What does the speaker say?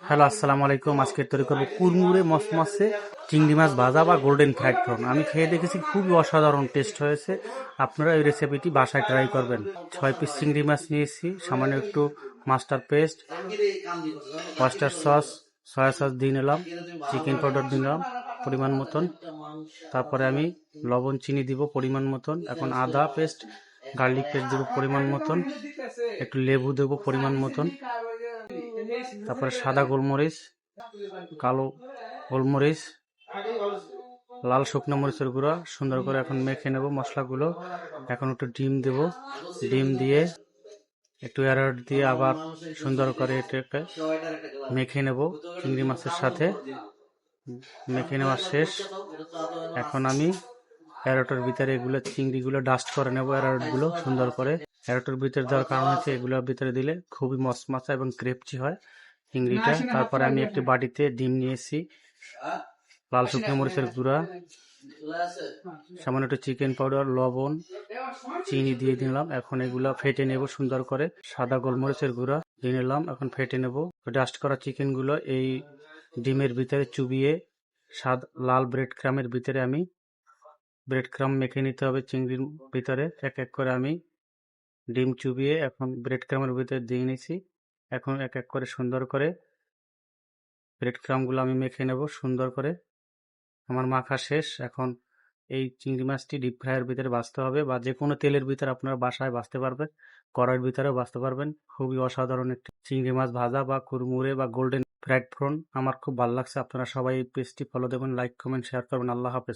Hello, আসসালামু আলাইকুম। আজকে তৈরি করবো কুরমুরে মসমসে চিংড়ি মাছ ভাজা বা গোল্ডেন ফ্রাইড প্রন। আমি খেয়ে দেখেছি, খুবই অসাধারণ টেস্ট হয়েছে। আপনারা এই রেসিপিটি বাসায় ট্রাই করবেন। 6 পিস চিংড়ি মাছ নিয়েছি, সামান্য একটু mustard paste, oyster sauce, soy sauce দিয়ে নিলাম, চিকেন পাউডার দিলাম পরিমাণ মতন। তারপরে আমি লবণ চিনি দিব পরিমাণ মতন। এখন আদা পেস্ট, গার্লিক পেস্ট দেবো পরিমাণ মতন, একটু লেবু দেবো পরিমাণ মতন। তারপরে সাদা গোলমরিচ, কালো গোলমরিচ, লাল শুকনো মরিচের গুঁড়া সুন্দর করে এখন মেখে নেব মশলাগুলো। এখন একটু ডিম দেব, ডিম দিয়ে একটু অ্যারোট দিয়ে আবার সুন্দর করে এটাকে মেখে নেব চিংড়ি মাছের সাথে। মেখে নেওয়া শেষ। এখন আমি অ্যারোটের ভিতরে এগুলো চিংড়িগুলো ডাস্ট করে নেব, অ্যারোটগুলো সুন্দর করে। অ্যারোটের ভিতরে দেওয়ার কারণ হচ্ছে এগুলোর ভিতরে দিলে খুবই মচমচা এবং ক্রেপচি হয় চিংড়িটা। তারপরে আমি একটি বাটিতে ডিম নিয়েছি, লাল শুকনো মরিচের গুঁড়া, সামান্য একটু চিকেন পাউডার, লবণ, চিনি দিয়ে দিলাম। এখন এগুলা ফেটে নেব সুন্দর করে। সাদা গোলমরিচের গুঁড়া দিয়ে নিলাম, এখন ফেটে নেব। ডাস্ট করা চিকেনগুলো এই ডিমের ভিতরে চুবিয়ে লাল ব্রেড ক্রামের ভিতরে আমি ব্রেড ক্রাম মেখে নিতে হবে চিংড়ির ভিতরে। এক এক করে আমি ডিম চুবিয়ে এখন ব্রেড ক্রামের ভিতরে দিয়ে নিয়েছি। এখন এক এক করে সুন্দর করে ব্রেড ক্রামগুলো আমি মেখে নেব সুন্দর করে। আমার মাখা শেষ। এখন এই চিংড়ি মাছটি ডিপ ফ্রাইয়ের ভিতরে ভাজতে হবে, বা যে কোনো তেলের ভিতরে আপনারা বাসায় ভাজতে পারবেন, কড়াইয়ের ভিতরেও ভাজতে পারবেন। খুবই অসাধারণ একটি চিংড়ি মাছ ভাজা বা কুরমুরে বা গোল্ডেন ফ্রাইড প্রন। আমার খুব ভালো লাগছে। আপনারা সবাই এই পেজটি ফলো দেবেন, লাইক কমেন্ট শেয়ার করবেন। আল্লাহ হাফেজ।